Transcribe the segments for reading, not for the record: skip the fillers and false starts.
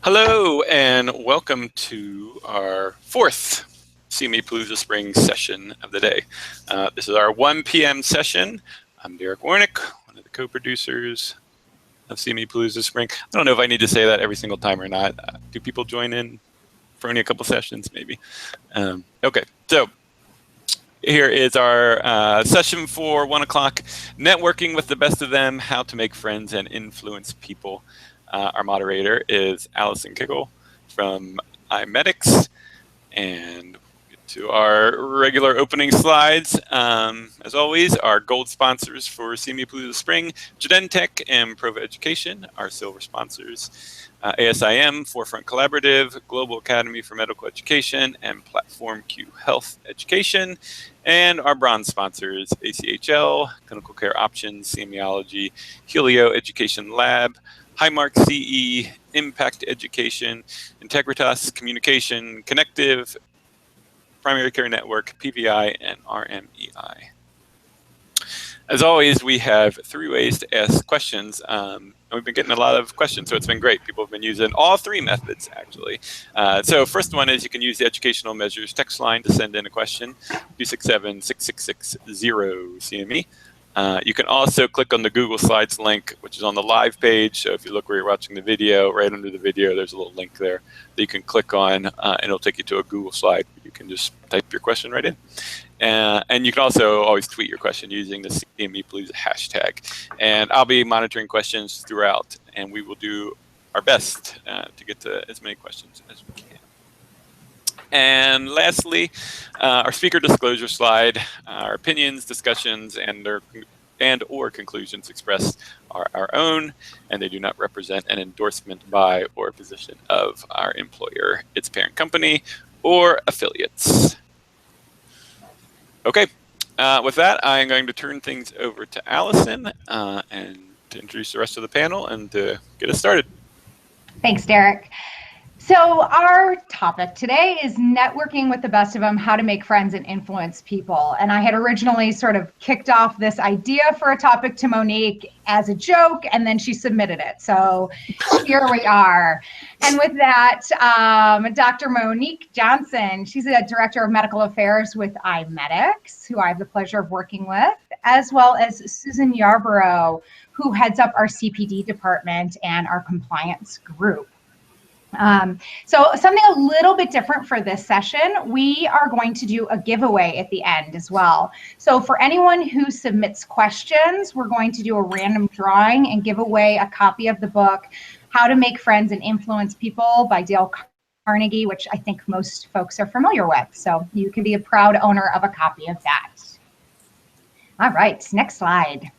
Hello and welcome to our fourth CME Palooza Spring session of the day. This is our 1 p.m. session. I'm Derek Warnick, one of the co-producers of CME Palooza Spring. I don't know if I need to say that every single time or not. Do people join in for only a couple sessions maybe? Okay, so here is our session for 1 o'clock, Networking with the Best of Them, How to Make Friends and Influence People. Our moderator is Allison Kickle from iMedx, and to our regular opening slides. As always, our gold sponsors for CME Palooza Spring, Genentech and Prova Education, our silver sponsors, ASIM, Forefront Collaborative, Global Academy for Medical Education, and Platform Q Health Education, and our bronze sponsors, ACHL, Clinical Care Options, Semiology, Helio Education Lab, Highmark CE, Impact Education, Integritas Communication, Connective, Primary Care Network, PVI, and RMEI. As always, we have 3 ways to ask questions. And we've been getting a lot of questions, so it's been great. People have been using all 3 methods, actually. So first one is you can use the Educational Measures text line to send in a question, 267-6660-CME. You can also click on the Google Slides link, which is on the live page. So if you look where you're watching the video, right under the video, there's a little link there that you can click on, and it'll take you to a Google slide. You can just type your question right in. And you can also always tweet your question using the CME Palooza hashtag. And I'll be monitoring questions throughout, and we will do our best to get to as many questions as we can. And lastly, our speaker disclosure slide. Our opinions, discussions, and or conclusions expressed are our own, and they do not represent an endorsement by or a position of our employer, its parent company, or affiliates. Okay, with that, I'm going to turn things over to Allison and to introduce the rest of the panel and to get us started. Thanks, Derek. So our topic today is networking with the best of them, how to make friends and influence people. And I had originally sort of kicked off this idea for a topic to Monique as a joke, and then she submitted it. So here we are. And with that, Dr. Monique Johnson, she's a director of medical affairs with iMedx, who I have the pleasure of working with, as well as Susan Yarborough, who heads up our CPD department and our compliance group. So something a little bit different for this session, we are going to do a giveaway at the end as well. So for anyone who submits questions, we're going to do a random drawing and give away a copy of the book, How to Make Friends and Influence People by Dale Carnegie, which I think most folks are familiar with. So you can be a proud owner of a copy of that. All right, next slide.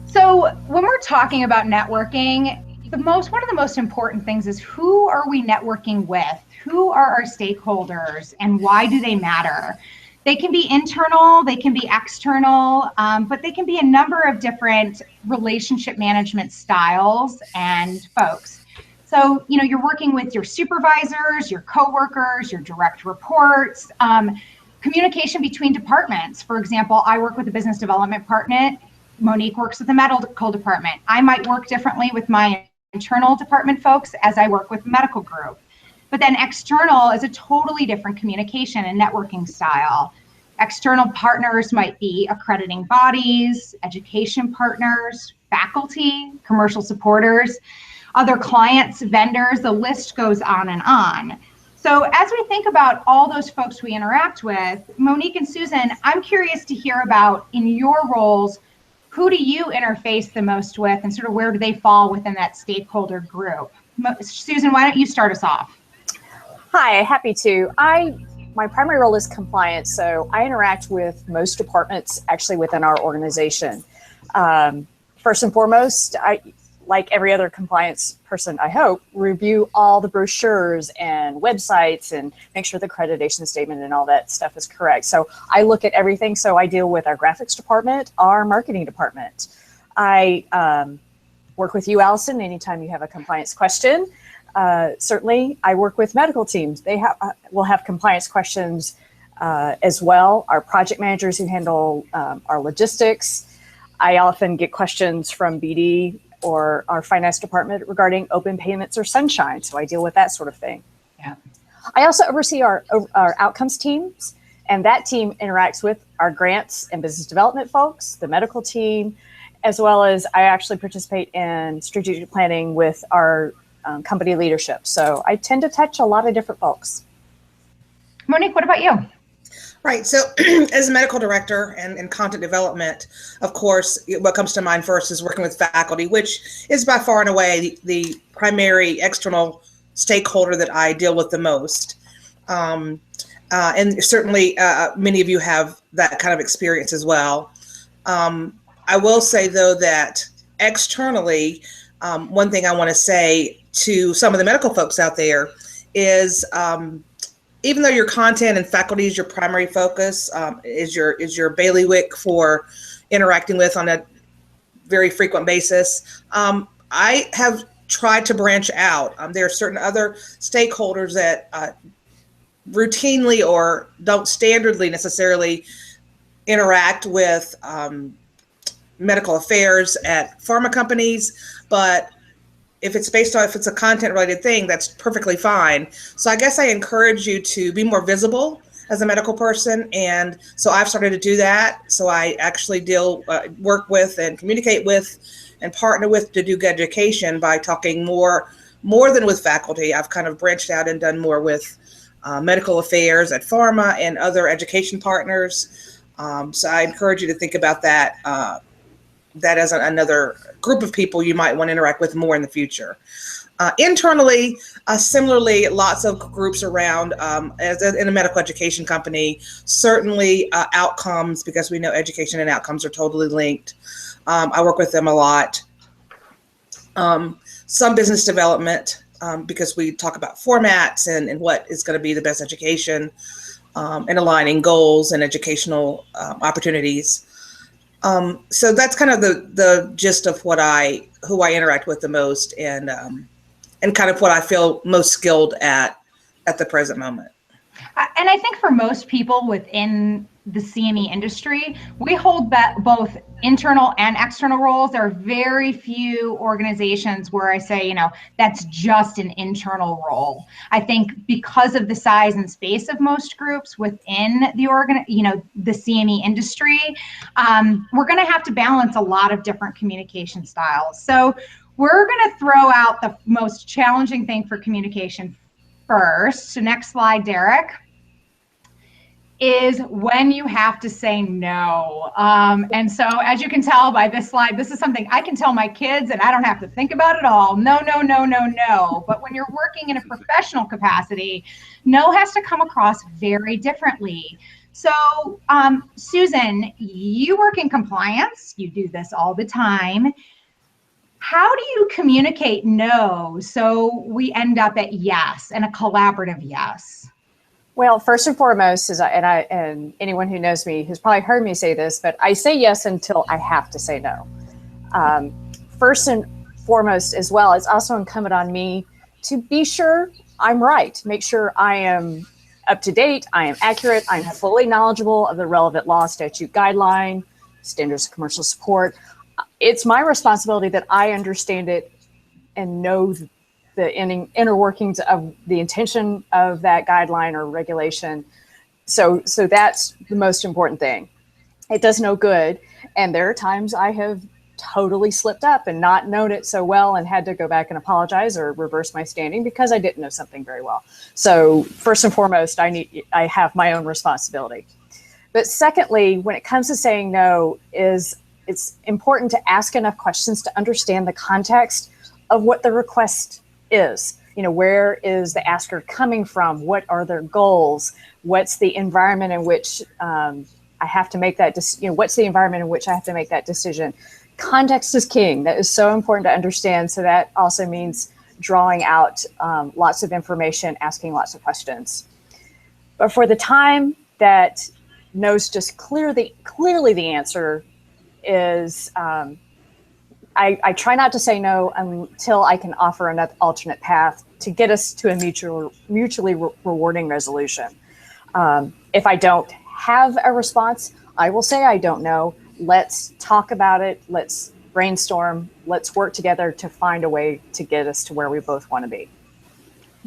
So when we're talking about networking, one of the most important things is who are we networking with? Who are our stakeholders and why do they matter? They can be internal, they can be external, but they can be a number of different relationship management styles and folks. So, you know, you're working with your supervisors, your coworkers, your direct reports, communication between departments. For example, I work with a business development department. Monique works with the medical department. I might work differently with my internal department folks as I work with the medical group. But then external is a totally different communication and networking style. External partners might be accrediting bodies, education partners, faculty, commercial supporters, other clients, vendors, the list goes on and on. So as we think about all those folks we interact with, Monique and Susan, I'm curious to hear about, in your roles, who do you interface the most with and sort of where do they fall within that stakeholder group? Susan, why don't you start us off? Hi, happy to. My primary role is compliance, so I interact with most departments actually within our organization. First and foremost, I, like every other compliance person, I hope, review all the brochures and websites and make sure the accreditation statement and all that stuff is correct. So I look at everything. So I deal with our graphics department, our marketing department. I work with you, Allison, anytime you have a compliance question. Certainly, I work with medical teams. They will have compliance questions as well. Our project managers who handle our logistics. I often get questions from BD or our finance department regarding open payments or sunshine. So I deal with that sort of thing. Yeah. I also oversee our outcomes teams, and that team interacts with our grants and business development folks, the medical team, as well as I actually participate in strategic planning with our company leadership. So I tend to touch a lot of different folks. Monique, what about you? Right. So as a medical director and content development, of course, what comes to mind first is working with faculty, which is by far and away the primary external stakeholder that I deal with the most. And certainly many of you have that kind of experience as well. I will say, though, that externally, one thing I want to say to some of the medical folks out there is even though your content and faculty is your primary focus, is your bailiwick for interacting with on a very frequent basis, I have tried to branch out. There are certain other stakeholders that routinely or don't standardly necessarily interact with medical affairs at pharma companies, but if it's a content related thing, that's perfectly fine. So I guess I encourage you to be more visible as a medical person. And so I've started to do that. So I actually work with and communicate with and partner with to do good education by talking more than with faculty. I've kind of branched out and done more with medical affairs at pharma and other education partners. So I encourage you to think about that as another group of people you might want to interact with more in the future. Internally, similarly, lots of groups around in a medical education company, certainly outcomes, because we know education and outcomes are totally linked. I work with them a lot. Some business development, because we talk about formats and what is going to be the best education and aligning goals and educational opportunities. So that's kind of the gist of who I interact with the most and kind of what I feel most skilled at the present moment. And I think for most people within the CME industry, we hold both internal and external roles. There are very few organizations where I say, that's just an internal role. I think because of the size and space of most groups within the the CME industry, we're going to have to balance a lot of different communication styles. So we're going to throw out the most challenging thing for communication first. So next slide, Derek, is when you have to say no. And so as you can tell by this slide, this is something I can tell my kids and I don't have to think about it all. No, no, no, no, no. But when you're working in a professional capacity, no has to come across very differently. So Susan, you work in compliance. You do this all the time. How do you communicate no so we end up at yes and a collaborative yes? Well, first and foremost, and anyone who knows me has probably heard me say this, but I say yes until I have to say no. First and foremost, as well, it's also incumbent on me to be sure I'm right, make sure I am up to date, I am accurate, I'm fully knowledgeable of the relevant law, statute, guideline, standards of commercial support. It's my responsibility that I understand it and know the inner workings of the intention of that guideline or regulation. So that's the most important thing. It does no good. And there are times I have totally slipped up and not known it so well and had to go back and apologize or reverse my standing because I didn't know something very well. So first and foremost, I have my own responsibility. But secondly, when it comes to saying no, it's important to ask enough questions to understand the context of what the request is. Where is the asker coming from? What are their goals? What's the environment in which I have to make that decision? What's the environment in which I have to make that decision? Context is king. That is so important to understand. So that also means drawing out lots of information, asking lots of questions. But for the time that knows just clearly the answer is, I try not to say no until I can offer an alternate path to get us to a mutually rewarding resolution. If I don't have a response, I will say I don't know. Let's talk about it. Let's brainstorm, let's work together to find a way to get us to where we both want to be.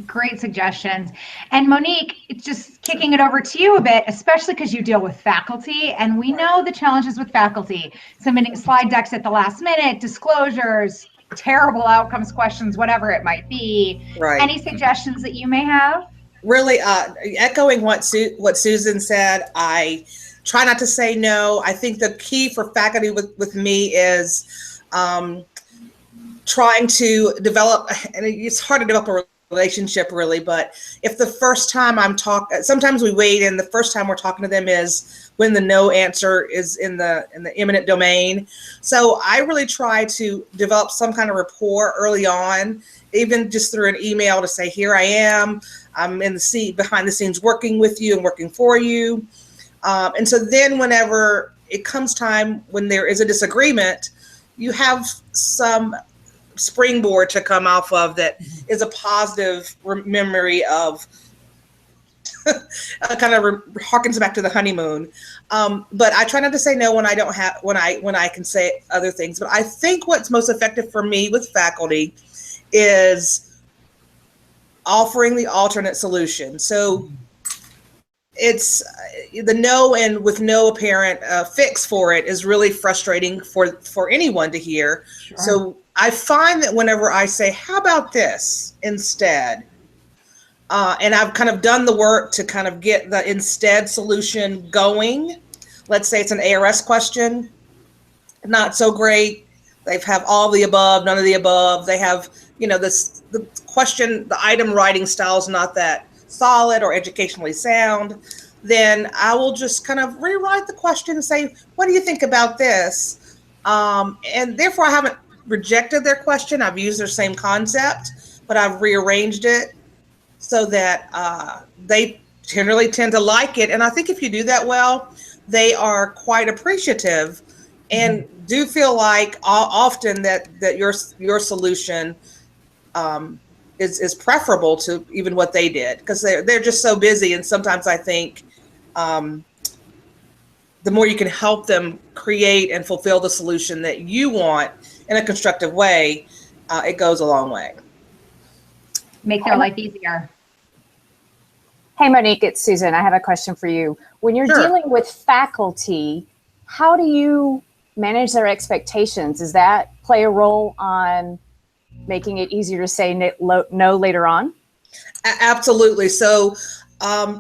Great suggestions. And Monique, it's just kicking it over to you a bit, especially because you deal with faculty, and we know the challenges with faculty, submitting slide decks at the last minute, disclosures, terrible outcomes questions, whatever it might be. Right. Any suggestions that you may have? Really, echoing what Susan said, I try not to say no. I think the key for faculty with me is trying to develop, and it's hard to develop a relationship really, but if the first time I'm talking, sometimes we wait and the first time we're talking to them is when the no answer is in the imminent domain. So I really try to develop some kind of rapport early on, even just through an email to say, here I am, I'm in the seat behind the scenes working with you and working for you. And so then whenever it comes time when there is a disagreement, you have some springboard to come off of that is a positive memory of kind of harkens back to the honeymoon. But I try not to say no when I don't have, when I can say other things. But I think what's most effective for me with faculty is offering the alternate solution. So it's the no, and with no apparent fix for it is really frustrating for anyone to hear. Sure. So I find that whenever I say, how about this instead? And I've kind of done the work to kind of get the instead solution going. Let's say it's an ARS question, not so great. They have all the above, none of the above. They have, you know, the question, the item writing style is not that solid or educationally sound. Then I will just kind of rewrite the question and say, what do you think about this? And therefore I haven't rejected their question. I've used their same concept, but I've rearranged it so that they generally tend to like it. And I think if you do that well, they are quite appreciative and do feel like often that your solution is preferable to even what they did, because they're just so busy. And sometimes I think the more you can help them create and fulfill the solution that you want in a constructive way, it goes a long way. Make their life easier. Hey, Monique, it's Susan. I have a question for you. When you're Sure. dealing with faculty, how do you manage their expectations? Does that play a role on making it easier to say no later on? Absolutely. So,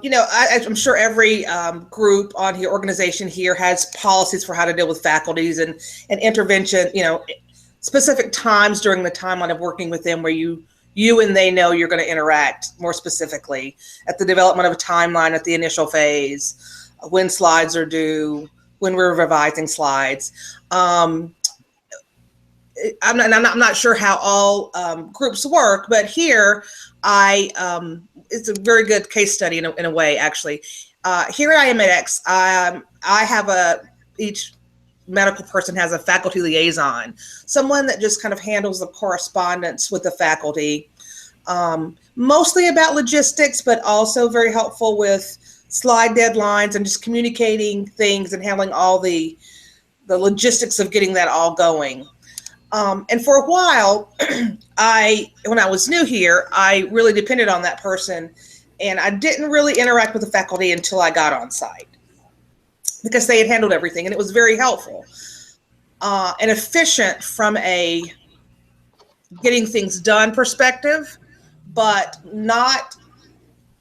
you know, I'm sure every group on here, organization here has policies for how to deal with faculties and intervention, you know, specific times during the timeline of working with them where you and they know you're going to interact more specifically at the development of a timeline at the initial phase, when slides are due, when we're revising slides. I'm not sure how all groups work, but here it's a very good case study in a way, actually. Here at IMEDx, I have each medical person has a faculty liaison, someone that just kind of handles the correspondence with the faculty, mostly about logistics, but also very helpful with slide deadlines and just communicating things and handling all the logistics of getting that all going. And for a while, when I was new here, I really depended on that person, and I didn't really interact with the faculty until I got on site, because they had handled everything, and it was very helpful and efficient from a getting things done perspective, but not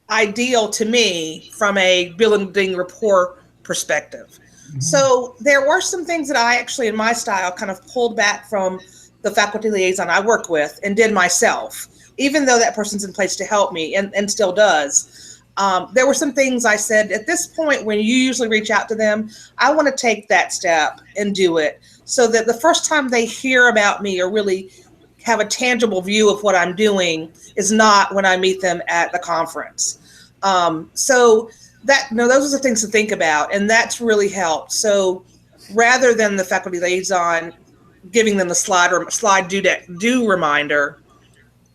ideal to me from a building rapport perspective. So there were some things that I actually, in my style, kind of pulled back from the faculty liaison I work with and did myself, even though that person's in place to help me and still does. There were some things I said, at this point, when you usually reach out to them, I want to take that step and do it so that the first time they hear about me or really have a tangible view of what I'm doing is not when I meet them at the conference. So those are the things to think about, and that's really helped. So rather than the faculty liaison giving them the slide due reminder,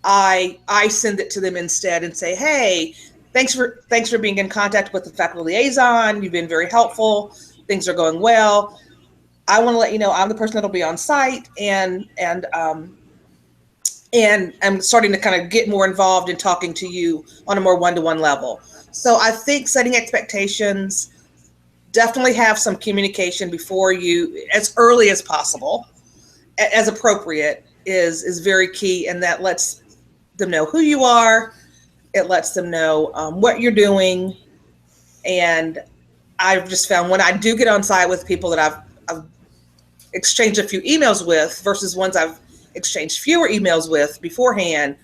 I send it to them instead and say, hey, thanks for being in contact with the faculty liaison. You've been very helpful. Things are going well. I want to let you know I'm the person that'll be on site, and I'm starting to kind of get more involved in talking to you on a more one-to-one level. So I think setting expectations, definitely have some communication before you, as early as possible, as appropriate, is very key, and that lets them know who you are. It lets them know what you're doing. And I've just found when I do get on site with people that I've exchanged a few emails with versus ones I've exchanged fewer emails with beforehand,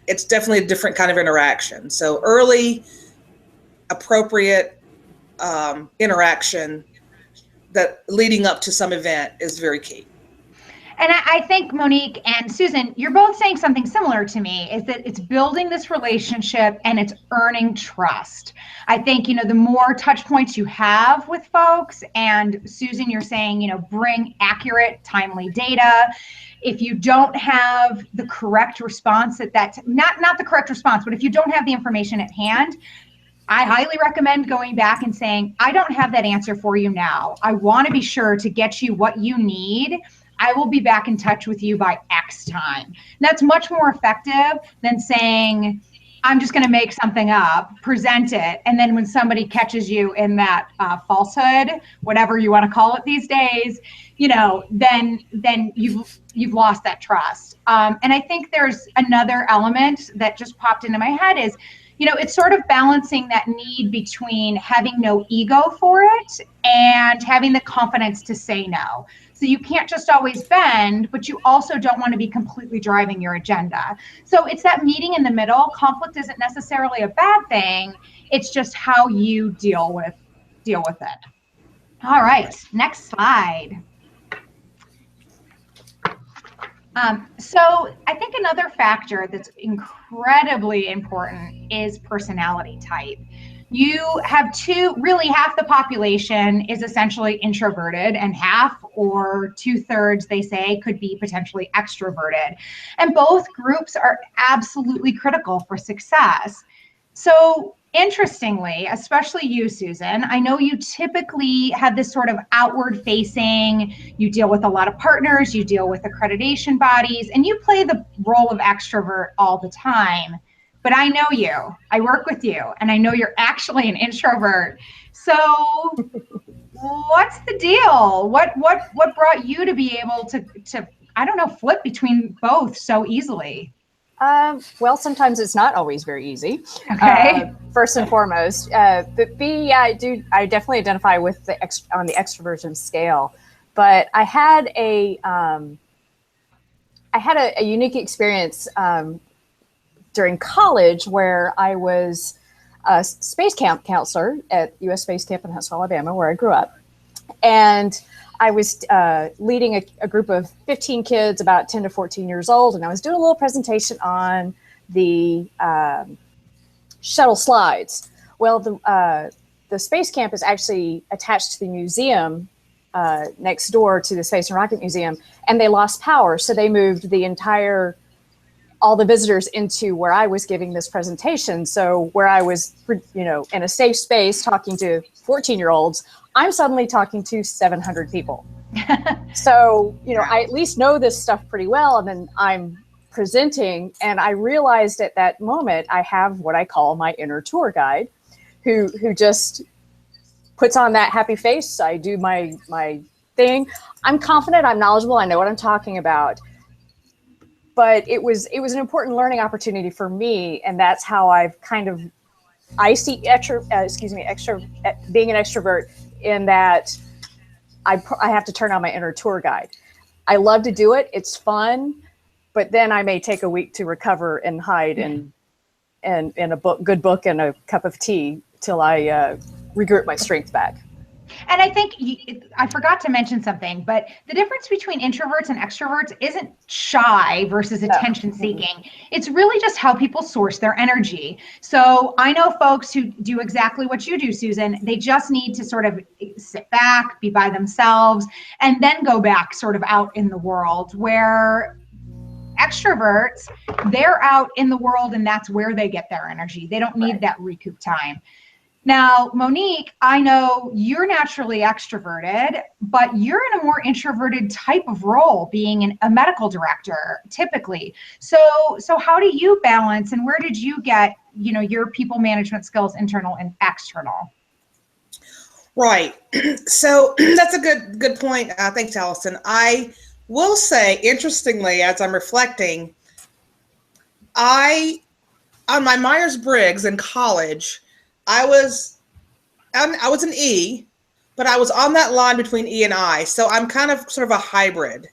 it's definitely a different kind of interaction. So early, appropriate interaction that leading up to some event is very key. And I think Monique and Susan, you're both saying something similar to me, is that it's building this relationship and it's earning trust. I think, the more touch points you have with folks, and Susan, you're saying, bring accurate, timely data. If you don't have the correct response not the correct response, but if you don't have the information at hand, I highly recommend going back and saying, I don't have that answer for you now. I want to be sure to get you what you need. I will be back in touch with you by X time. And that's much more effective than saying, I'm just going to make something up, present it, and then when somebody catches you in that falsehood, whatever you want to call it these days, then you've lost that trust. And I think there's another element that just popped into my head is, it's sort of balancing that need between having no ego for it and having the confidence to say no. So you can't just always bend, but you also don't want to be completely driving your agenda. So it's that meeting in the middle. Conflict isn't necessarily a bad thing. It's just how you deal with it. All right, next slide. So I think another factor that's incredibly important is personality type. You have half the population is essentially introverted, and half or 2/3, they say, could be potentially extroverted. And both groups are absolutely critical for success. So interestingly, especially you, Susan, I know you typically have this sort of outward facing, you deal with a lot of partners, you deal with accreditation bodies, and you play the role of extrovert all the time. But I know you, I work with you, and I know you're actually an introvert. So what's the deal? What brought you to be able to flip between both so easily? Well, sometimes it's not always very easy. Okay. First and foremost, but B, yeah, I definitely identify with on the extroversion scale. But I had a unique experience during college where I was a space camp counselor at U.S. Space Camp in Huntsville, Alabama, where I grew up, and I was leading a group of 15 kids about 10 to 14 years old, and I was doing a little presentation on the shuttle slides. Well, the space camp is actually attached to the museum next door to the Space and Rocket Museum, and they lost power, so they moved all the visitors into where I was giving this presentation. So where I was, in a safe space talking to 14-year-olds, I'm suddenly talking to 700 people. So, I at least know this stuff pretty well. And then I'm presenting, and I realized at that moment, I have what I call my inner tour guide, who just puts on that happy face. I do my thing. I'm confident, I'm knowledgeable, I know what I'm talking about. But it was an important learning opportunity for me, and that's how I've I see being an extrovert in that I have to turn on my inner tour guide. I love to do it; it's fun, but then I may take a week to recover and hide in a good book and a cup of tea till I regroup my strength back. And I think I forgot to mention something, but the difference between introverts and extroverts isn't shy versus attention seeking. It's really just how people source their energy. So I know folks who do exactly what you do, Susan. They just need to sort of sit back, be by themselves, and then go back sort of out in the world, where extroverts, they're out in the world and that's where they get their energy. They don't need that recoup time. Now, Monique, I know you're naturally extroverted, but you're in a more introverted type of role, being a medical director, typically. So how do you balance, and where did you get, your people management skills, internal and external? Right. So that's a good point. Thanks, Allison. I will say, interestingly, as I'm reflecting, on my Myers-Briggs in college, I was an E, but I was on that line between E and I. So I'm kind of sort of a hybrid,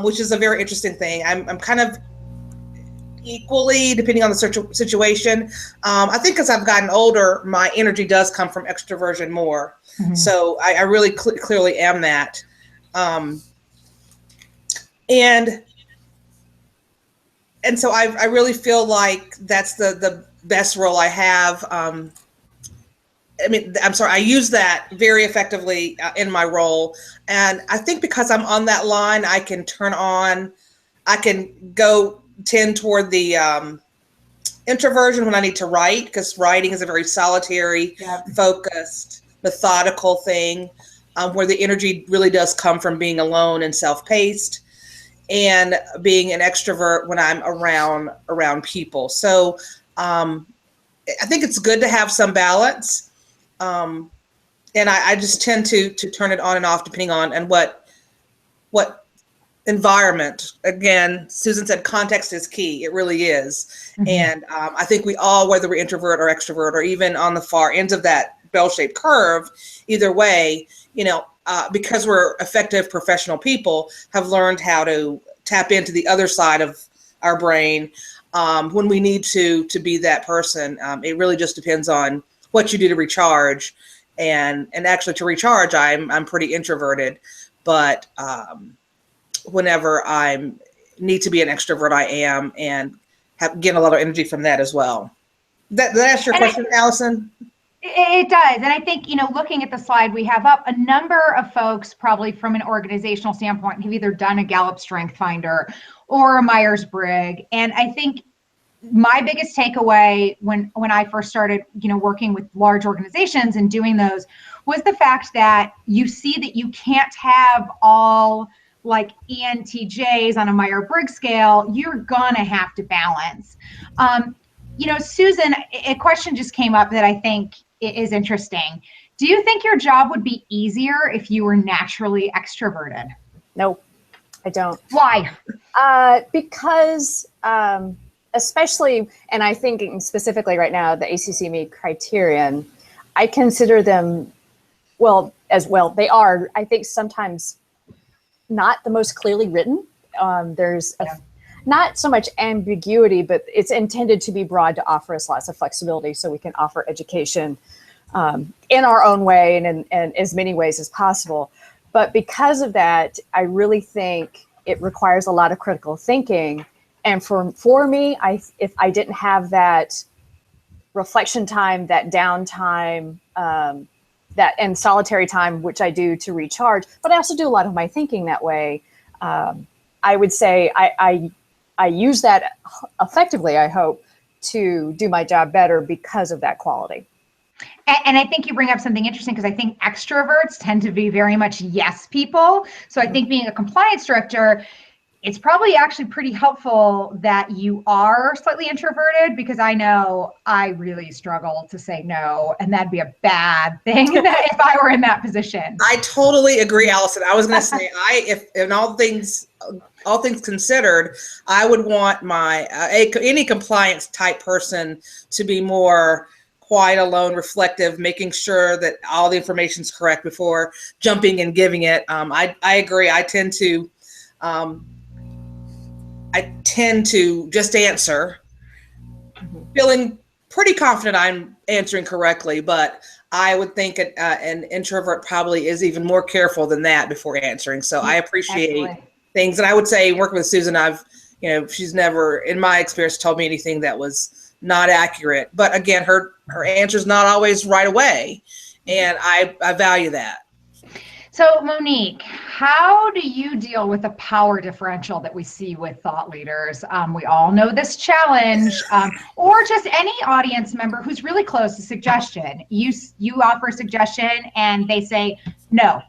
which is a very interesting thing. I'm kind of equally, depending on the situation. I think as I've gotten older, my energy does come from extroversion more. Mm-hmm. So I really clearly am that. And so I really feel like that's the best role I have. I use that very effectively in my role. And I think because I'm on that line, I can tend toward the introversion when I need to write, because writing is a very solitary, focused, methodical thing, where the energy really does come from being alone and self-paced, and being an extrovert when I'm around people. So I think it's good to have some balance. And I just tend to turn it on and off depending on what environment. Again, Susan said context is key. It really is. Mm-hmm. And I think we all, whether we're introvert or extrovert, or even on the far ends of that bell-shaped curve, either way, because we're effective professional people, have learned how to tap into the other side of our brain when we need to be that person. It really just depends on what you do to recharge. And actually to recharge, I'm pretty introverted, but whenever I need to be an extrovert, I am, and get a lot of energy from that as well. Did that answer your question, Allison? It does. And I think, looking at the slide we have up, a number of folks probably from an organizational standpoint have either done a Gallup Strength Finder or a Myers-Briggs. And I think my biggest takeaway when I first started, working with large organizations and doing those, was the fact that you see that you can't have all like ENTJs on a Myers-Briggs scale. You're gonna have to balance. Susan, a question just came up that I think is interesting. Do you think your job would be easier if you were naturally extroverted? No, I don't. Why? Because especially, and I think specifically right now, the ACCME criterion, I consider them, they are, I think, sometimes not the most clearly written. There's not so much ambiguity, but it's intended to be broad to offer us lots of flexibility so we can offer education in our own way and in as many ways as possible. But because of that, I really think it requires a lot of critical thinking. And for me, if I didn't have that reflection time, that downtime, that and solitary time, which I do to recharge, but I also do a lot of my thinking that way. I would say I use that effectively, I hope, to do my job better because of that quality. And I think you bring up something interesting, because I think extroverts tend to be very much yes people. So I think being a compliance director, it's probably actually pretty helpful that you are slightly introverted, because I know I really struggle to say no, and that'd be a bad thing if I were in that position. I totally agree, Allison. I was going to say, if in all things considered, I would want my any compliance type person to be more quiet, alone, reflective, making sure that all the information is correct before jumping and giving it. I agree. I tend to just answer, feeling pretty confident I'm answering correctly, but I would think an introvert probably is even more careful than that before answering. So I appreciate things. And I would say, working with Susan, she's never, in my experience, told me anything that was not accurate. But again, her answer's not always right away. And I value that. So, Monique, how do you deal with the power differential that we see with thought leaders? We all know this challenge, or just any audience member who's really close to suggestion. You offer a suggestion and they say no.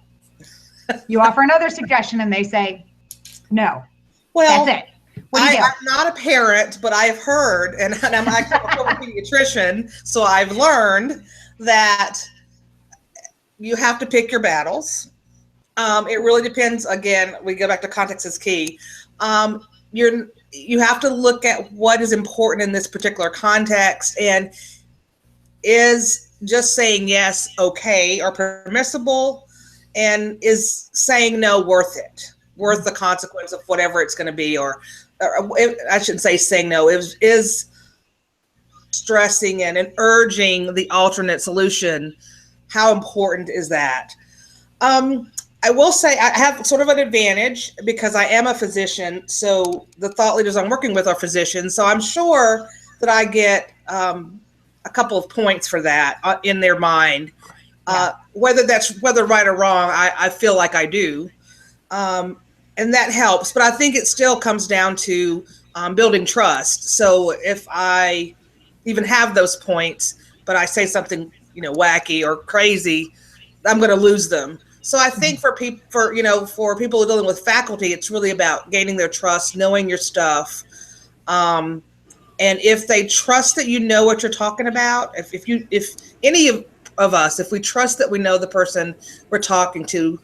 You offer another suggestion and they say no. Well, that's it. What do you do? I'm not a parent, but I've heard, and I'm actually a former pediatrician, so I've learned that you have to pick your battles. It really depends. Again, we go back to context is key. You have to look at what is important in this particular context, and is just saying yes okay or permissible, and is saying no worth it, worth the consequence of whatever it's going to be, or I shouldn't say saying no, is stressing and urging the alternate solution. How important is that? I will say I have sort of an advantage because I am a physician. So the thought leaders I'm working with are physicians. So I'm sure that I get a couple of points for that in their mind. Whether right or wrong, I feel like I do. And that helps. But I think it still comes down to building trust. So if I even have those points, but I say something, wacky or crazy, I'm going to lose them. So I think for people who are dealing with faculty, it's really about gaining their trust, knowing your stuff. And if they trust that you know what you're talking about, if any of us, if we trust that we know the person we're talking to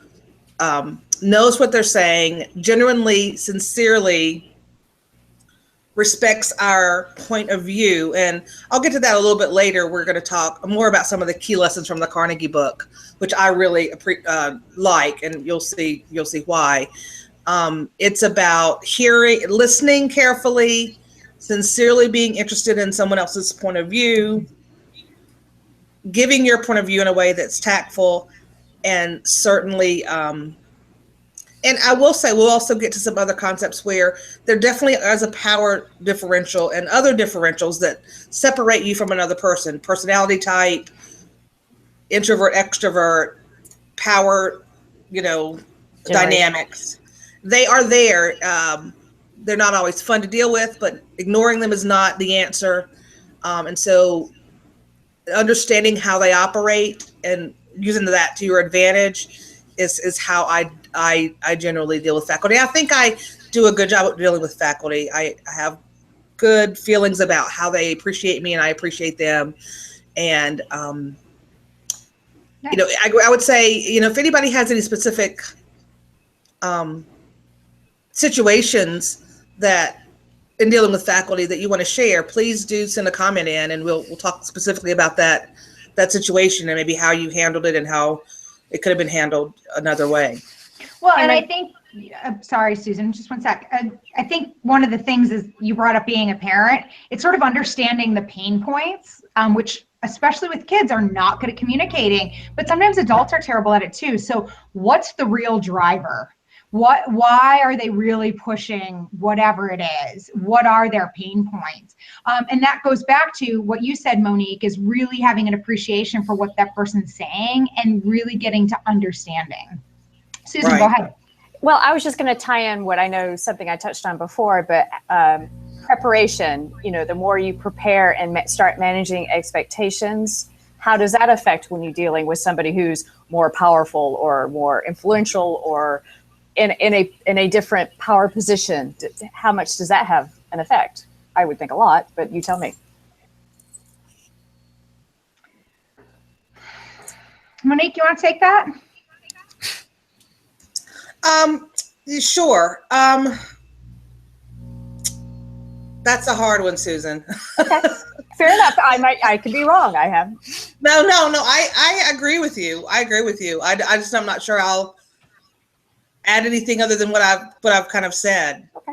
knows what they're saying, genuinely, sincerely respects our point of view. And I'll get to that a little bit later. We're going to talk more about some of the key lessons from the Carnegie book, which I really like, and you'll see why. It's about listening carefully, sincerely being interested in someone else's point of view, giving your point of view in a way that's tactful, and certainly and I will say we'll also get to some other concepts where there definitely is a power differential and other differentials that separate you from another person. Personality type, introvert, extrovert, power, dynamics. They are there. They're not always fun to deal with, but ignoring them is not the answer. And so understanding how they operate and using that to your advantage is how I generally deal with faculty. I think I do a good job of dealing with faculty. I have good feelings about how they appreciate me and I appreciate them. And, I would say, if anybody has any specific situations that in dealing with faculty that you want to share, please do send a comment in and we'll talk specifically about that situation and maybe how you handled it and how it could have been handled another way. Well, and I think, sorry, Susan, just one sec. I think one of the things is you brought up being a parent. It's sort of understanding the pain points, which especially with kids are not good at communicating, but sometimes adults are terrible at it too. So what's the real driver? Why are they really pushing whatever it is? What are their pain points? And that goes back to what you said, Monique, is really having an appreciation for what that person's saying and really getting to understanding. Susan, right. Go ahead. Well, I was just going to tie in what I know, something I touched on before, but preparation, the more you prepare and start managing expectations, how does that affect when you're dealing with somebody who's more powerful or more influential or in a different power position? How much does that have an effect? I would think a lot, but you tell me. Monique, you want to take that? Sure. That's a hard one, Susan. Okay. Fair enough. I could be wrong. I have. No. I agree with you. I'm not sure I'll add anything other than what I've kind of said. Okay.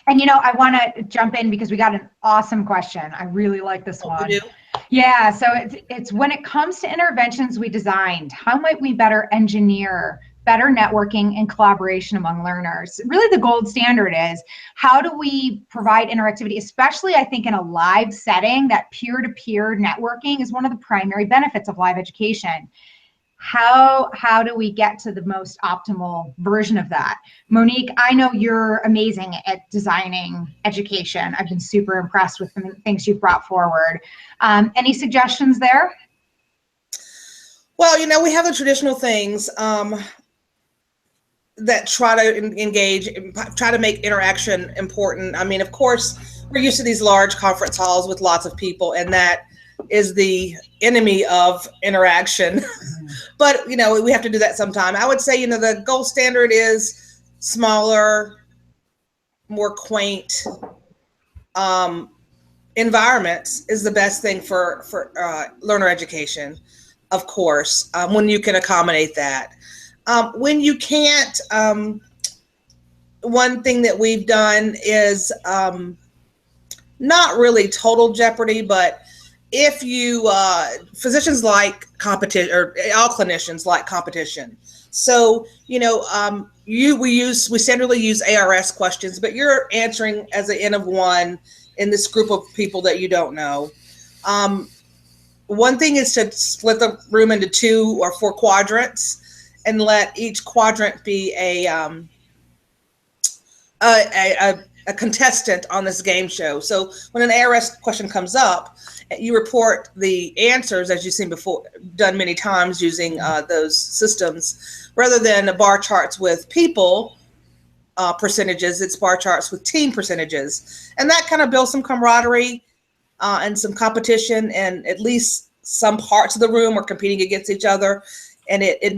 And I want to jump in because we got an awesome question. I really like this one. You do? Yeah. So it's when it comes to interventions we designed, how might we better engineer better networking and collaboration among learners? Really the gold standard is how do we provide interactivity, especially I think in a live setting, that peer-to-peer networking is one of the primary benefits of live education. how do we get to the most optimal version of that? Monique, I know you're amazing at designing education. I've been super impressed with the things you've brought forward. Any suggestions there? Well, we have the traditional things that try to engage, try to make interaction important. I mean, of course, we're used to these large conference halls with lots of people, and that is the enemy of interaction. But, we have to do that sometime. I would say, the gold standard is smaller, more quaint environments is the best thing for learner education, of course, when you can accommodate that. When you can't, one thing that we've done is not really total jeopardy, but if you, physicians like competition, or all clinicians like competition. So, we standardly use ARS questions, but you're answering as an N of one in this group of people that you don't know. One thing is to split the room into 2 or 4 quadrants and let each quadrant be a contestant on this game show. So when an ARS question comes up, you report the answers, as you've seen before, done many times using those systems, rather than bar charts with people percentages. It's bar charts with team percentages, and that kind of builds some camaraderie and some competition, and at least some parts of the room are competing against each other. And it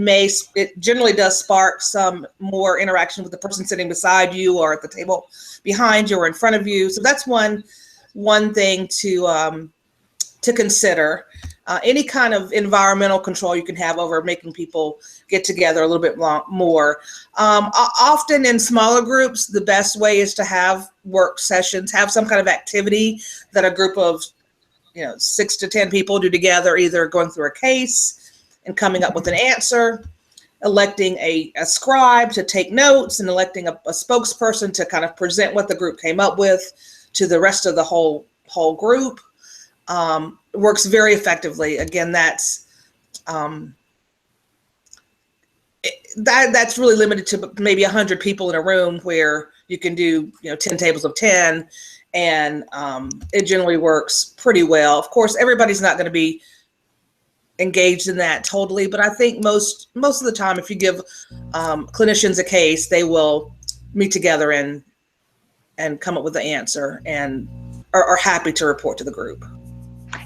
generally does spark some more interaction with the person sitting beside you or at the table behind you or in front of you. So that's one thing to consider. Any kind of environmental control you can have over making people get together a little bit more. Often in smaller groups, the best way is to have work sessions, have some kind of activity that a group of 6 to 10 people do together, either going through a case and coming up with an answer, electing a scribe to take notes, and electing a spokesperson to kind of present what the group came up with to the rest of the whole group. Works very effectively. Again, that's really limited to maybe 100 people in a room, where you can do 10 tables of 10, and it generally works pretty well. Of course, everybody's not going to be engaged in that totally, but I think most of the time, if you give clinicians a case, they will meet together and come up with the answer, and are happy to report to the group.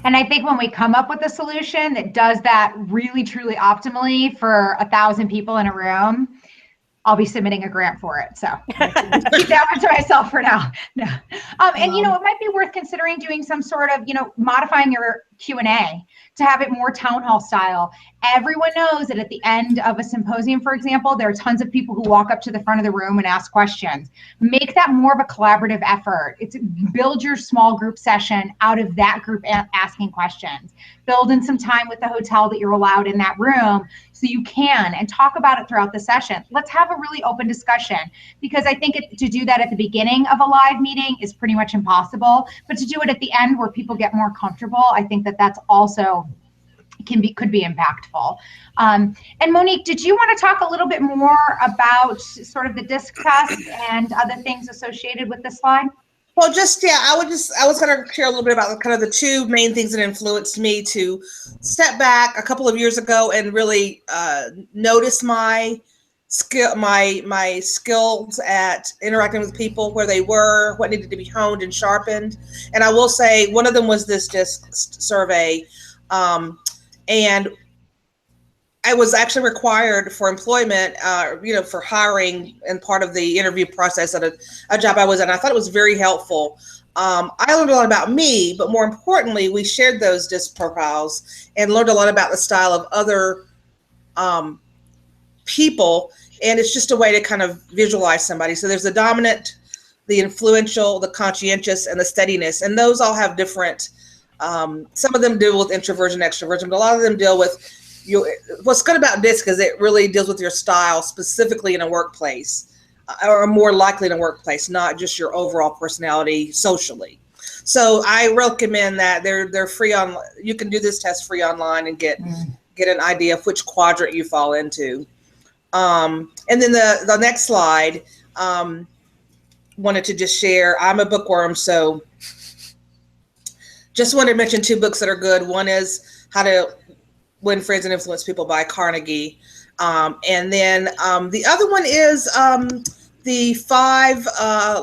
And I think when we come up with a solution that does that really, truly optimally for 1,000 people in a room, I'll be submitting a grant for it. So keep that one to myself for now. No. And it might be worth considering doing some sort of, modifying your Q&A to have it more town hall style. Everyone knows that at the end of a symposium, for example, there are tons of people who walk up to the front of the room and ask questions. Make that more of a collaborative effort. Build your small group session out of that group asking questions. Build in some time with the hotel that you're allowed in that room so you can, and talk about it throughout the session. Let's have a really open discussion, because I think to do that at the beginning of a live meeting is pretty much impossible, but to do it at the end where people get more comfortable, I think that's also could be impactful. And Monique, did you want to talk a little bit more about sort of the DISC test and other things associated with this slide? Well, I was going to share a little bit about kind of the 2 main things that influenced me to step back a couple of years ago and really notice my skills at interacting with people, where they were, what needed to be honed and sharpened. And I will say one of them was this DISC survey. And I was actually required for employment, for hiring, and part of the interview process at a job I was in. I thought it was very helpful. I learned a lot about me, but more importantly, we shared those DISC profiles and learned a lot about the style of other people. And it's just a way to kind of visualize somebody. So there's the dominant, the influential, the conscientious, and the steadiness. And those all have different, some of them deal with introversion, extroversion, but a lot of them deal with what's good about DISC is it really deals with your style specifically in a workplace, or more likely in a workplace, not just your overall personality socially. So I recommend that they're free on. You can do this test free online and get get an idea of which quadrant you fall into. And then the next slide, wanted to just share, I'm a bookworm, so just wanted to mention 2 books that are good. One is How to Win Friends and Influence People by Carnegie. And then the other one is the 5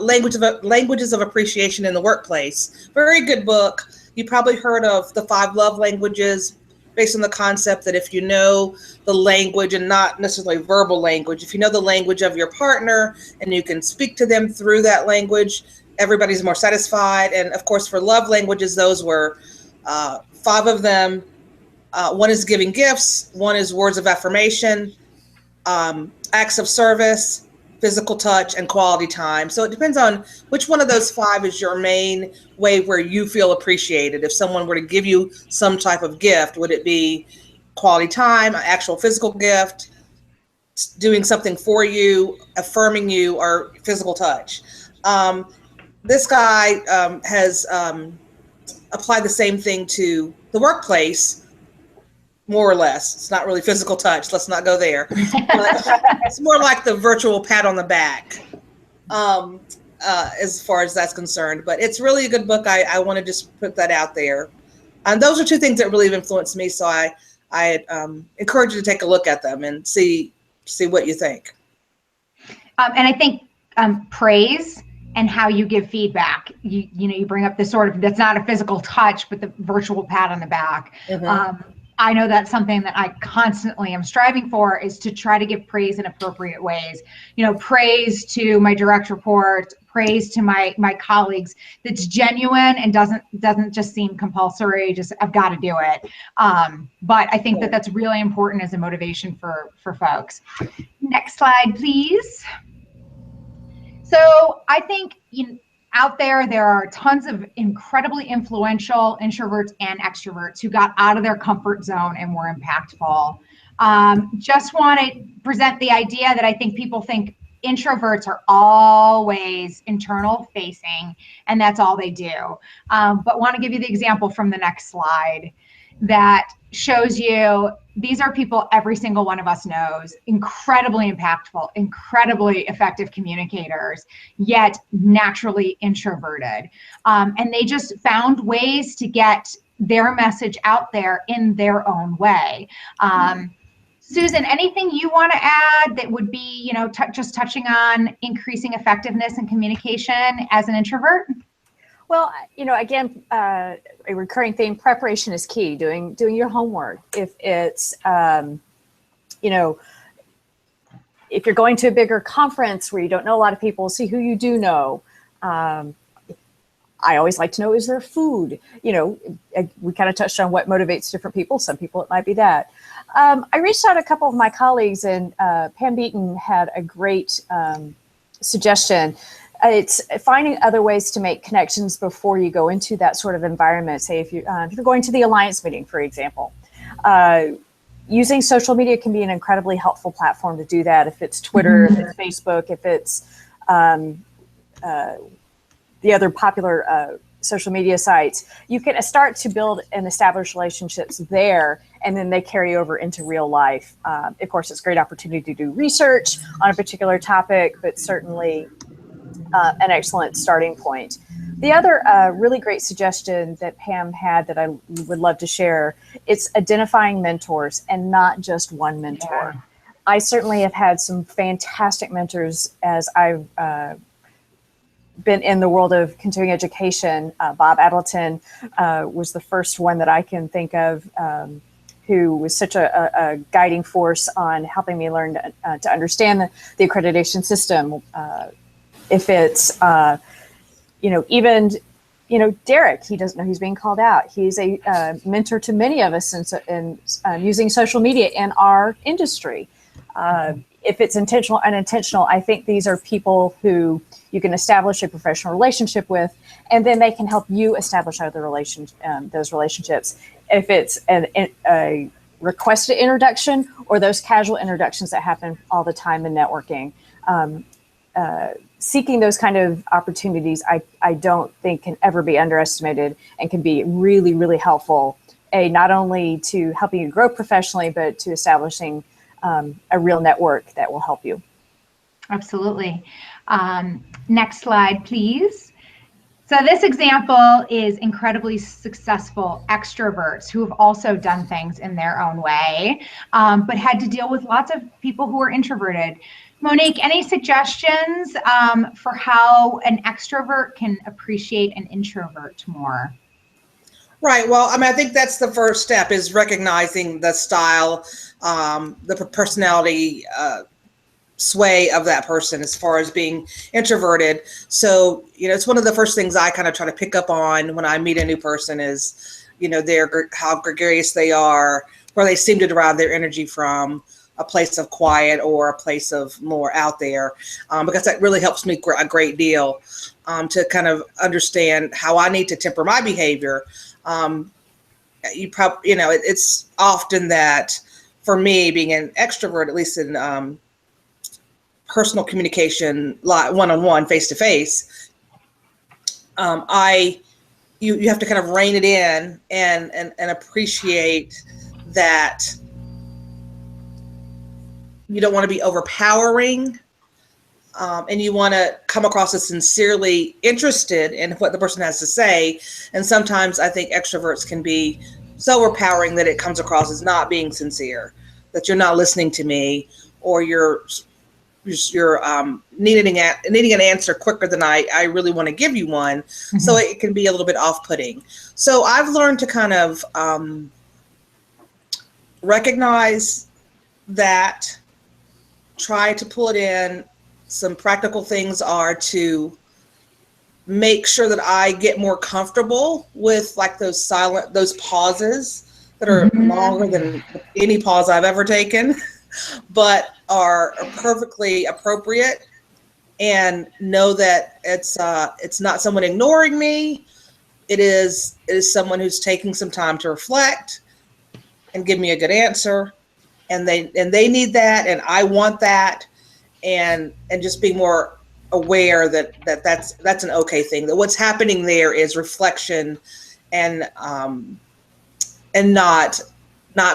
languages of appreciation in the workplace. Very good book. You probably heard of the 5 love languages, based on the concept that if you know the language, and not necessarily verbal language, if you know the language of your partner and you can speak to them through that language, everybody's more satisfied. And of course, for love languages, those were 5 of them. One is giving gifts, one is words of affirmation, acts of service, physical touch, and quality time. So it depends on which one of those 5 is your main way where you feel appreciated. If someone were to give you some type of gift, would it be quality time, an actual physical gift, doing something for you, affirming you, or physical touch? This guy has applied the same thing to the workplace, more or less. It's not really physical touch. Let's not go there. But it's more like the virtual pat on the back, as far as that's concerned. But it's really a good book. I want to just put that out there. And those are 2 things that really have influenced me. So I encourage you to take a look at them and see what you think. And I think praise and how you give feedback. You bring up this sort of, that's not a physical touch, but the virtual pat on the back. Mm-hmm. I know that's something that I constantly am striving for, is to try to give praise in appropriate ways. Praise to my direct report, praise to my colleagues that's genuine and doesn't just seem compulsory, just I've got to do it. But I think that that's really important as a motivation for folks. Next slide, please. So I think out there are tons of incredibly influential introverts and extroverts who got out of their comfort zone and were impactful. Just want to present the idea that I think people think introverts are always internal facing and that's all they do. But want to give you the example from the next slide that shows you these are people every single one of us knows, incredibly impactful, incredibly effective communicators, yet naturally introverted. And they just found ways to get their message out there in their own way. Susan, anything you want to add that would be, just touching on increasing effectiveness in communication as an introvert? Well, again, a recurring theme, preparation is key, doing your homework. If it's, if you're going to a bigger conference where you don't know a lot of people, see who you do know. I always like to know, is there food? We kind of touched on what motivates different people. Some people, it might be that. I reached out to a couple of my colleagues, and Pam Beaton had a great suggestion. It's finding other ways to make connections before you go into that sort of environment. Say if you're going to the Alliance meeting, for example, using social media can be an incredibly helpful platform to do that. If it's Twitter, if it's Facebook, if it's the other popular social media sites, you can start to build and establish relationships there, and then they carry over into real life. Of course, it's a great opportunity to do research on a particular topic, but certainly an excellent starting point. The other really great suggestion that Pam had that I would love to share, it's identifying mentors and not just one mentor. Yeah. I certainly have had some fantastic mentors as I've been in the world of continuing education. Bob Adelton was the first one that I can think of who was such a guiding force on helping me learn to understand the accreditation system. If it's, even, Derek, he doesn't know he's being called out. He's a mentor to many of us in using social media in our industry. If it's intentional, unintentional, I think these are people who you can establish a professional relationship with, and then they can help you establish those relationships. If it's a requested introduction or those casual introductions that happen all the time in networking. Seeking those kind of opportunities, I don't think can ever be underestimated and can be really, really helpful not only to helping you grow professionally, but to establishing a real network that will help you. Absolutely. Next slide, please. So this example is incredibly successful extroverts who have also done things in their own way, but had to deal with lots of people who are introverted. Monique, any suggestions for how an extrovert can appreciate an introvert more? Right. Well, I mean, I think that's the first step, is recognizing the style, the personality sway of that person as far as being introverted. So, it's one of the first things I kind of try to pick up on when I meet a new person is, how gregarious they are, where they seem to derive their energy from, a place of quiet or a place of more out there, because that really helps me a great deal to kind of understand how I need to temper my behavior. It's often that for me, being an extrovert, at least in personal communication, one-on-one, face-to-face, you have to kind of rein it in and appreciate that you don't want to be overpowering, and you want to come across as sincerely interested in what the person has to say. And sometimes I think extroverts can be so overpowering that it comes across as not being sincere, that you're not listening to me, or you're needing an answer quicker than I really want to give you one. Mm-hmm. So it can be a little bit off-putting. So I've learned to kind of recognize that, try to pull it in. Some practical things are to make sure that I get more comfortable with like those pauses that are longer than any pause I've ever taken, but are perfectly appropriate, and know that it's not someone ignoring me. It is someone who's taking some time to reflect and give me a good answer. And they need that, and I want that, and just being more aware that's an okay thing. That what's happening there is reflection, and not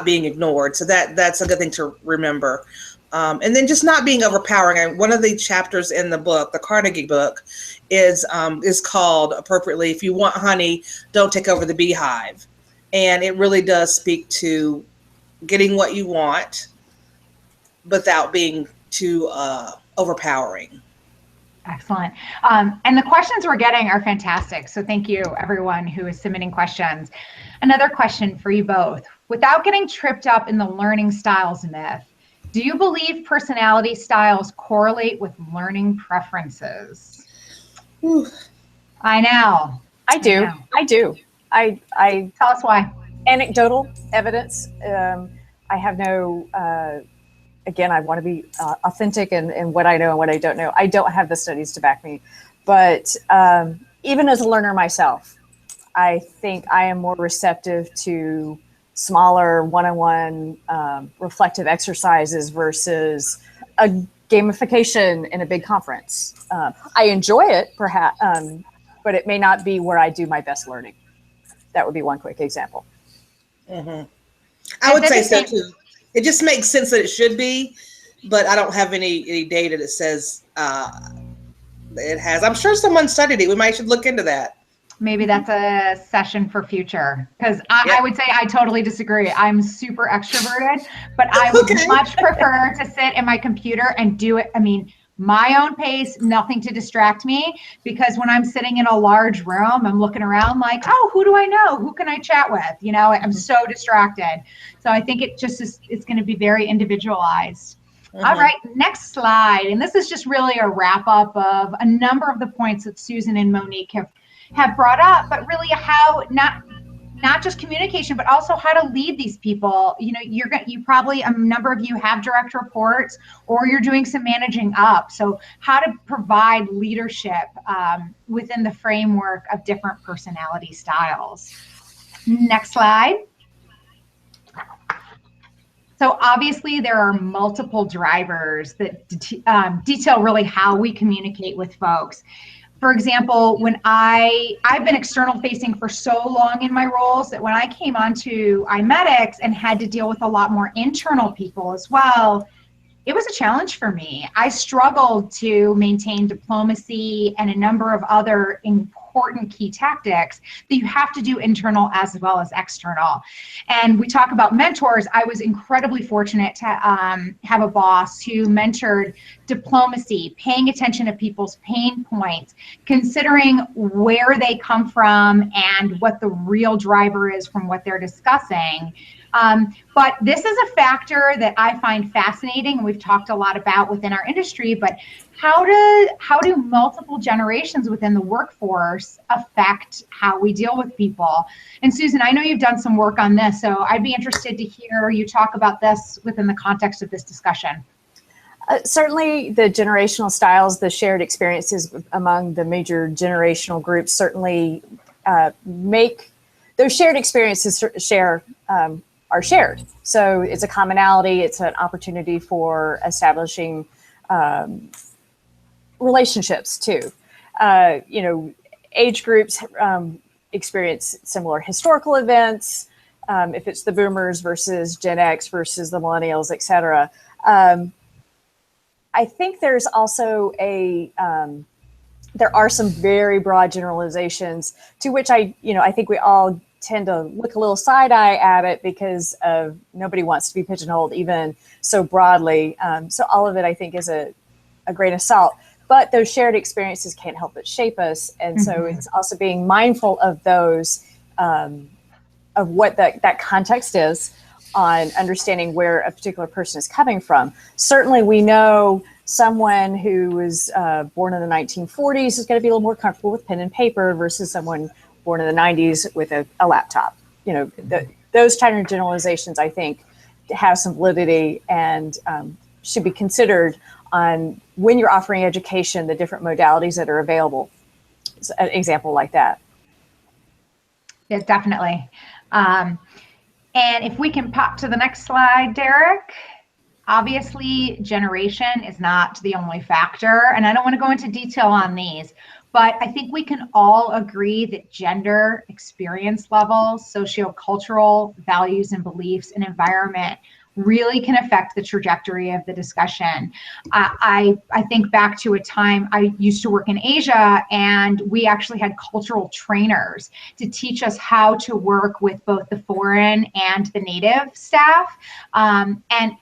being ignored. So that's a good thing to remember. And then just not being overpowering. And one of the chapters in the book, the Carnegie book, is called appropriately, "If you want honey, don't take over the beehive," and it really does speak to getting what you want without being too overpowering. Excellent. And the questions we're getting are fantastic. So thank you, everyone who is submitting questions. Another question for you both. Without getting tripped up in the learning styles myth, do you believe personality styles correlate with learning preferences? Ooh. I know. I do. I tell us why. Anecdotal evidence. I have no, again, I want to be authentic in what I know and what I don't know. I don't have the studies to back me, but even as a learner myself, I think I am more receptive to smaller one-on-one reflective exercises versus a gamification in a big conference. I enjoy it, perhaps, but it may not be where I do my best learning. That would be one quick example. Mm-hmm. I would say so too. It just makes sense that it should be, but I don't have any data that says it has. I'm sure someone studied it. We might should look into that. Maybe that's a session for future, because I would say I totally disagree. I'm super extroverted, but I would much prefer to sit at my computer and do it. I mean, my own pace, nothing to distract me, because when I'm sitting in a large room, I'm looking around like, oh, who do I know? Who can I chat with? I'm so distracted. So I think it just is, it's going to be very individualized. Mm-hmm. All right, next slide. And this is just really a wrap up of a number of the points that Susan and Monique have brought up, but really how not just communication, but also how to lead these people. You probably, a number of you have direct reports, or you're doing some managing up. So how to provide leadership within the framework of different personality styles. Next slide. So obviously there are multiple drivers that detail really how we communicate with folks. For example, when I've been external facing for so long in my roles that when I came onto iMedix and had to deal with a lot more internal people as well, it was a challenge for me. I struggled to maintain diplomacy and a number of other important key tactics that you have to do internal as well as external. And we talk about mentors. I was incredibly fortunate to have a boss who mentored diplomacy, paying attention to people's pain points, considering where they come from and what the real driver is from what they're discussing. But this is a factor that I find fascinating, and we've talked a lot about within our industry, but how do multiple generations within the workforce affect how we deal with people? And Susan, I know you've done some work on this, so I'd be interested to hear you talk about this within the context of this discussion. Certainly the generational styles, the shared experiences among the major generational groups certainly make those shared experiences are shared. So it's a commonality, it's an opportunity for establishing relationships too. Age groups experience similar historical events, if it's the boomers versus Gen X versus the millennials, et cetera. I think there's also there are some very broad generalizations to which I think we all tend to look a little side eye at it because of nobody wants to be pigeonholed even so broadly. So all of it, I think, is a grain of salt. But those shared experiences can't help but shape us. And so it's also being mindful of those, of what that context is on understanding where a particular person is coming from. Certainly we know someone who was born in the 1940s is going to be a little more comfortable with pen and paper versus someone born in the 90s with a laptop. Those kind of generalizations, I think, have some validity and should be considered on when you're offering education, the different modalities that are available. So an example like that. Yeah, definitely. And if we can pop to the next slide, Derek. Obviously, generation is not the only factor, and I don't want to go into detail on these, but I think we can all agree that gender, experience level, sociocultural values and beliefs, and environment really can affect the trajectory of the discussion. I think back to a time I used to work in Asia, and we actually had cultural trainers to teach us how to work with both the foreign and the native staff. And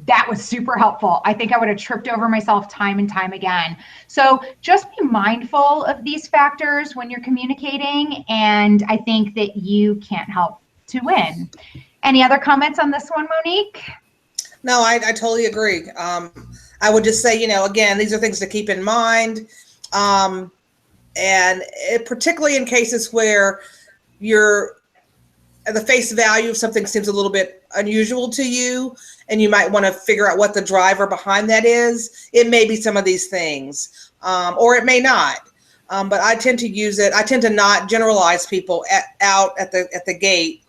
that was super helpful. I think I would have tripped over myself time and time again. So just be mindful of these factors when you're communicating, and I think that you can't help to win. Any other comments on this one, Monique? No, I totally agree. I would just say, again, these are things to keep in mind. And particularly in cases where the face value of something seems a little bit unusual to you, and you might want to figure out what the driver behind that is. It may be some of these things, or it may not. But I tend to use it. I tend to not generalize people out at the gate,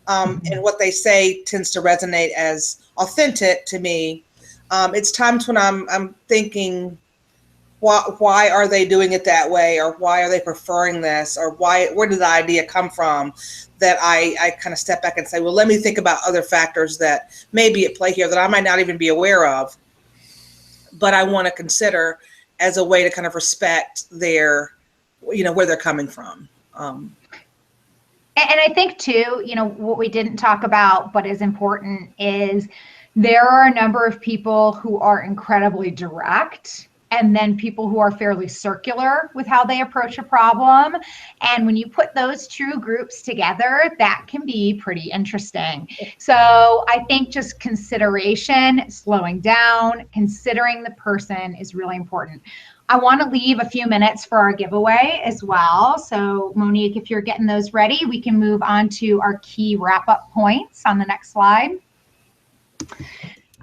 and what they say tends to resonate as authentic to me. It's times when I'm thinking, why are they doing it that way, or why are they preferring this, or where did the idea come from, that I kind of step back and say, well, let me think about other factors that may be at play here that I might not even be aware of, but I want to consider as a way to kind of respect their, where they're coming from. And I think too, what we didn't talk about, but is important, is there are a number of people who are incredibly direct, and then people who are fairly circular with how they approach a problem. And when you put those two groups together, that can be pretty interesting. So I think just consideration, slowing down, considering the person is really important. I want to leave a few minutes for our giveaway as well. So Monique, if you're getting those ready, we can move on to our key wrap-up points on the next slide.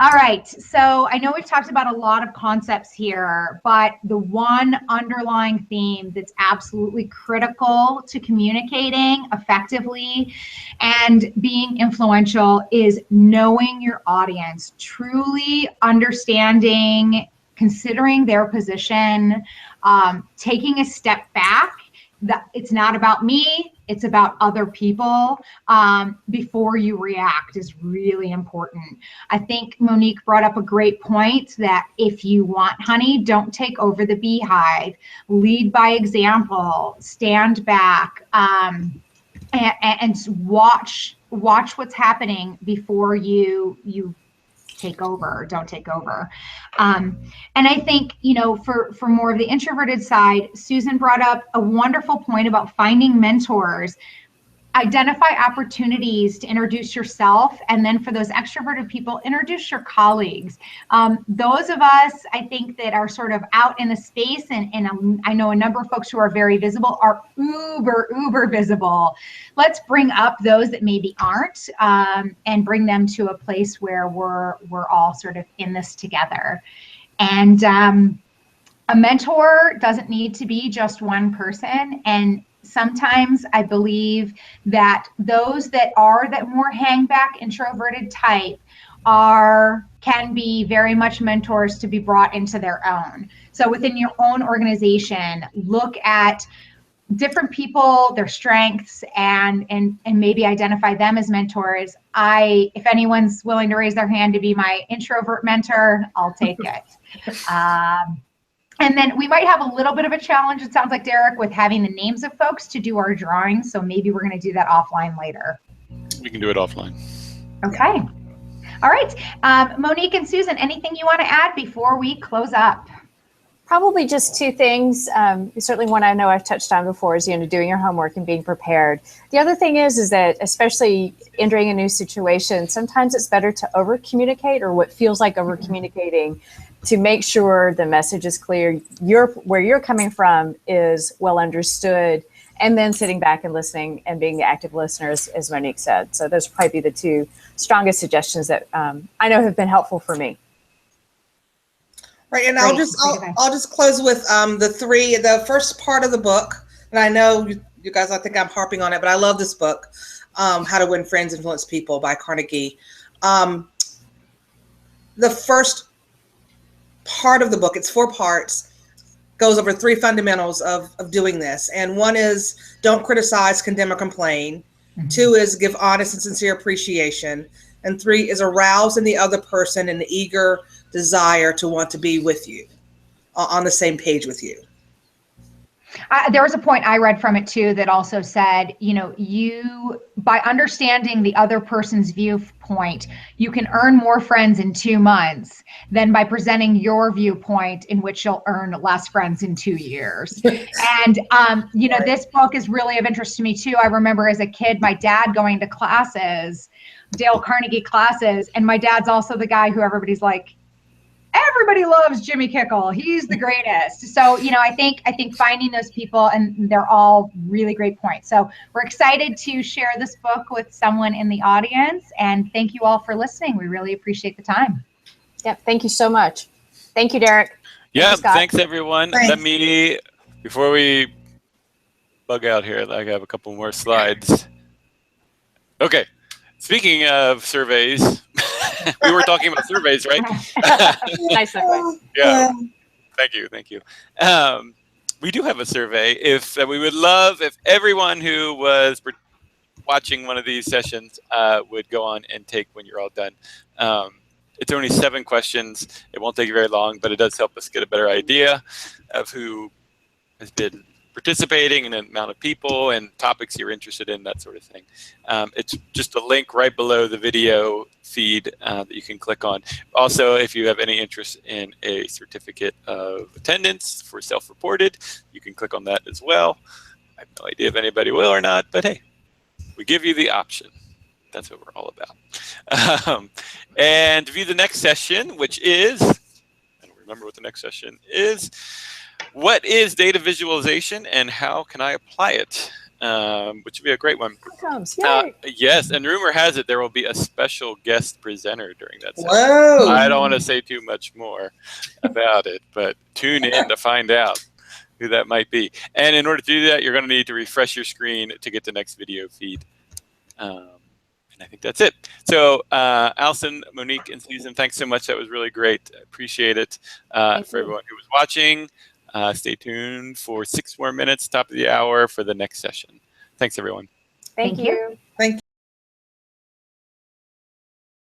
All right, so I know we've talked about a lot of concepts here, but the one underlying theme that's absolutely critical to communicating effectively and being influential is knowing your audience, truly understanding considering their position, taking a step back. That it's not about me, it's about other people, before you react is really important. I think Monique brought up a great point that if you want honey, don't take over the beehive. Lead by example, stand back, and watch what's happening before you take over or don't take over. And I think, for more of the introverted side, Susan brought up a wonderful point about finding mentors. Identify opportunities to introduce yourself, and then for those extroverted people, introduce your colleagues. Those of us, I think, that are sort of out in the space, and I know a number of folks who are very visible are uber visible. Let's bring up those that maybe aren't, and bring them to a place where we're all sort of in this together. And a mentor doesn't need to be just one person, and sometimes I believe that those that are that more hang back introverted type can be very much mentors to be brought into their own. So within your own organization, look at different people, their strengths, and maybe identify them as mentors. If anyone's willing to raise their hand to be my introvert mentor, I'll take it. And then we might have a little bit of a challenge, it sounds like, Derek, with having the names of folks to do our drawing. So maybe we're going to do that offline later. We can do it offline. Okay. All right. Monique and Susan, anything you want to add before we close up? Probably just two things. Certainly one I know I've touched on before is, doing your homework and being prepared. The other thing is that especially entering a new situation, sometimes it's better to over communicate, or what feels like over communicating, to make sure the message is clear, where you're coming from is well understood, and then sitting back and listening and being the active listener, as Monique said. So those would probably be the two strongest suggestions that I know have been helpful for me. Right, and I'll just close with the first part of the book, and I know you guys, I think I'm harping on it, but I love this book, How to Win Friends, Influence People by Carnegie. The first part of the book, it's 4 parts, goes over 3 fundamentals of doing this. And one is don't criticize, condemn, or complain. Mm-hmm. 2 is give honest and sincere appreciation. And 3 is arouse in the other person an eager desire to want to be with you, on the same page with you. There was a point I read from it too that also said, you, by understanding the other person's viewpoint, you can earn more friends in 2 months than by presenting your viewpoint, in which you'll earn less friends in 2 years. And, this book is really of interest to me too. I remember as a kid, my dad going to classes, Dale Carnegie classes, and my dad's also the guy who everybody's like, everybody loves Jimmy Kickle. He's the greatest. So, I think finding those people, and they're all really great points. So we're excited to share this book with someone in the audience, and thank you all for listening. We really appreciate the time. Yep. Thank you so much. Thank you, Derek. Yeah. Thanks everyone. Thanks. Let me, before we bug out here, I have a couple more slides. Okay. Speaking of surveys, we were talking about surveys, right? Nice segue. Yeah. Thank you. We do have a survey. We would love if everyone who was watching one of these sessions would go on and take when you're all done. It's only 7 questions. It won't take you very long, but it does help us get a better idea of who has been participating and the amount of people and topics you're interested in, that sort of thing. It's just a link right below the video feed that you can click on. Also, if you have any interest in a certificate of attendance for self-reported, you can click on that as well. I have no idea if anybody will or not, but hey, we give you the option. That's what we're all about. And to view the next session, which is, and remember what the next session is, what is data visualization and how can I apply it? Which would be a great one. Yes, and rumor has it there will be a special guest presenter during that session. Whoa. I don't want to say too much more about it, but tune in to find out who that might be. And in order to do that, you're going to need to refresh your screen to get the next video feed. And I think that's it. So Allison, Monique, and Susan, thanks so much. That was really great. I appreciate it. For everyone who was watching, stay tuned for 6 more minutes, top of the hour, for the next session. Thanks, everyone. Thank you. Thank you.